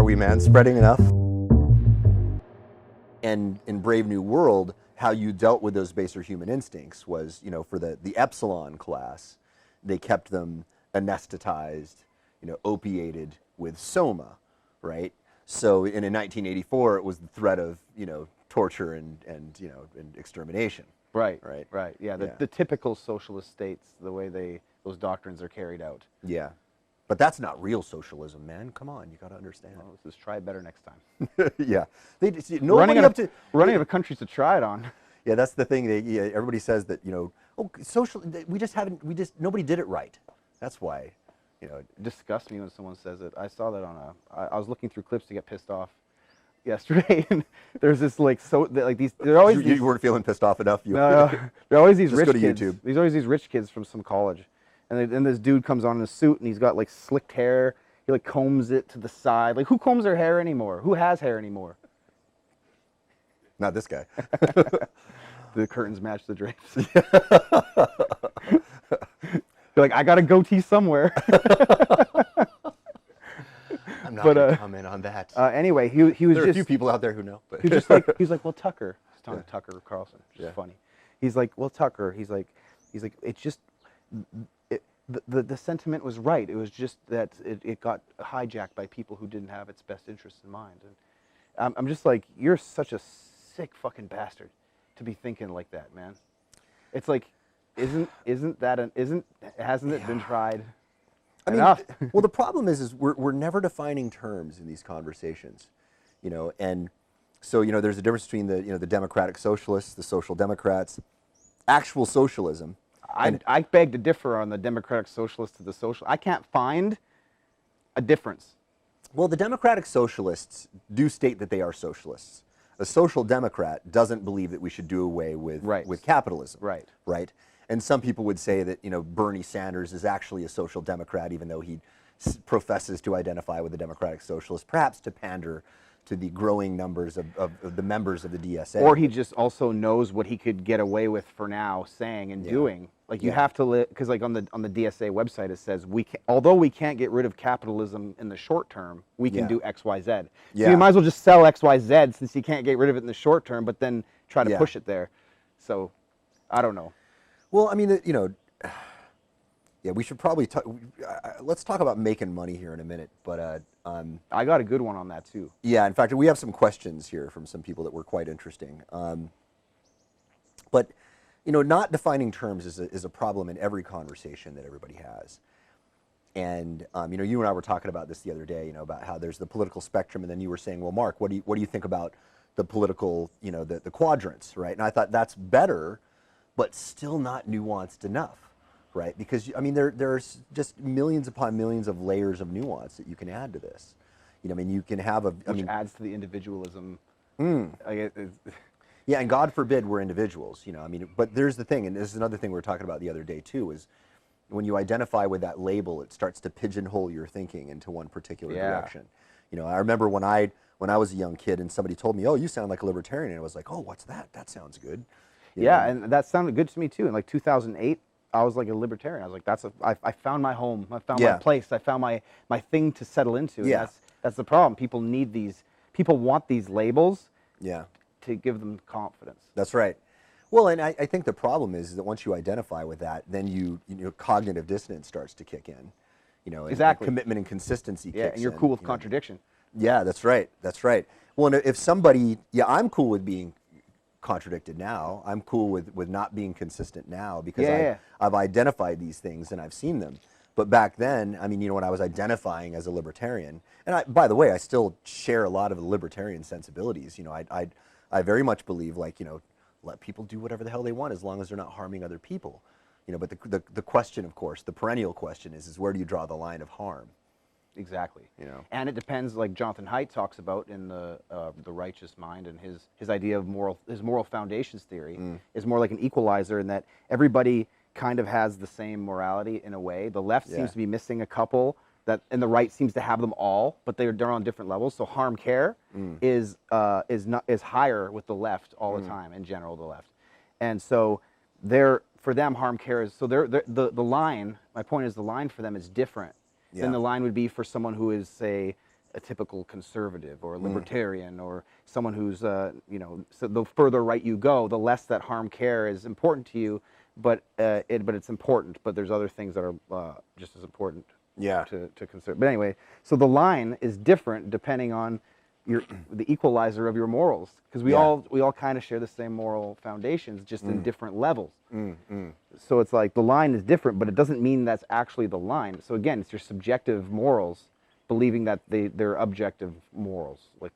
Are we man-spreading enough? And in Brave New World, how you dealt with those baser human instincts was, you know, for the Epsilon class, they kept them anesthetized, you know, opiated with soma, right? So in 1984, it was the threat of, you know, torture and you know, and extermination. Right. Right. Right. Yeah. The typical socialist states, the way those doctrines are carried out. Yeah. But that's not real socialism, man. Come on, you got to understand. Well, let's try it better next time. Yeah. Running out of countries to try it on. Yeah, that's the thing. Everybody says that, you know, oh, nobody did it right. That's why, you know. It disgusts me when someone says it. I saw that on I was looking through clips to get pissed off yesterday, and there's this there are always these, you weren't feeling pissed off enough. No, there are always these rich kids. YouTube. There's always these rich kids from some college, and then this dude comes on in a suit, and he's got like slicked hair. He like combs it to the side. Like, who combs their hair anymore? Who has hair anymore? Not this guy. The curtains match the drapes. You're like, I got a goatee somewhere. I'm not going to comment on that. Anyway, he was there just... are a few people out there who know. But. He was like, well, Tucker. He's talking to Tucker Carlson, which is funny. He's like, well, Tucker. He's like, it's just... The sentiment was right. It was just that it got hijacked by people who didn't have its best interests in mind. And I'm just like, you're such a sick fucking bastard to be thinking like that, man. It's like, hasn't it been tried? I mean, well, the problem is we're never defining terms in these conversations, you know, and so, you know, there's a difference between the democratic socialists, the social democrats, actual socialism. I beg to differ on the democratic socialist to the social. I can't find a difference. Well, the democratic socialists do state that they are socialists. A social democrat doesn't believe that we should do away with capitalism. Right. Right. And some people would say that, you know, Bernie Sanders is actually a social democrat, even though he professes to identify with the democratic socialists, perhaps to pander to the growing numbers of the members of the DSA. Or he just also knows what he could get away with for now saying and doing. Like, you have to live, because like on the DSA website it says, although we can't get rid of capitalism in the short term, we can do X, Y, Z. So you might as well just sell X, Y, Z since you can't get rid of it in the short term, but then try to push it there. So, I don't know. Well, I mean, you know, we should probably let's talk about making money here in a minute. But I got a good one on that too. Yeah, in fact, we have some questions here from some people that were quite interesting. But you know, not defining terms is a problem in every conversation that everybody has. And you know, you and I were talking about this the other day. You know, about how there's the political spectrum, and then you were saying, well, Mark, what do you think about the political, you know, the quadrants, right? And I thought that's better, but still not nuanced enough. Right, because I mean, there's just millions upon millions of layers of nuance that you can add to this. You know, I mean, you can have which adds to the individualism. Yeah, and God forbid we're individuals. You know, I mean, but there's the thing, and this is another thing we were talking about the other day too, is when you identify with that label, it starts to pigeonhole your thinking into one particular direction. You know, I remember when I was a young kid and somebody told me, "Oh, you sound like a libertarian," and I was like, "Oh, what's that? That sounds good." You know? And that sounded good to me too. In like 2008. I was like a libertarian. I was like, I found my home. I found my place. I found my thing to settle into. Yeah. That's the problem. People need these. People want these labels. Yeah. To give them confidence. That's right. Well, and I think the problem is that once you identify with that, then you know, cognitive dissonance starts to kick in. You know, and commitment and consistency kicks in. And you're cool with contradiction. Yeah, that's right. That's right. Well, and if somebody, I'm cool with being contradicted now. I'm cool with not being consistent now because I've identified these things and I've seen them. But back then, I mean, you know, when I was identifying as a libertarian, and by the way, I still share a lot of the libertarian sensibilities. You know, I very much believe, like, you know, let people do whatever the hell they want as long as they're not harming other people. You know, but the question, of course, the perennial question is where do you draw the line of harm? Exactly. You know, and it depends, like Jonathan Haidt talks about in the Righteous Mind, and his idea of moral foundations theory is more like an equalizer in that everybody kind of has the same morality in a way. The left seems to be missing a couple and the right seems to have them all, but they're on different levels. So harm care is higher with the left all the time, in general, the left. And so for them harm care is the line. My point is the line for them is different than the line would be for someone who is, say, a typical conservative or a libertarian or someone who's, you know, so the further right you go, the less that harm care is important to you, but it's important, but there's other things that are just as important to consider. But anyway, so the line is different depending on the equalizer of your morals, because we all kind of share the same moral foundations, just in different levels. So it's like the line is different, but it doesn't mean that's actually the line. So again, it's your subjective morals believing that they're objective morals. Like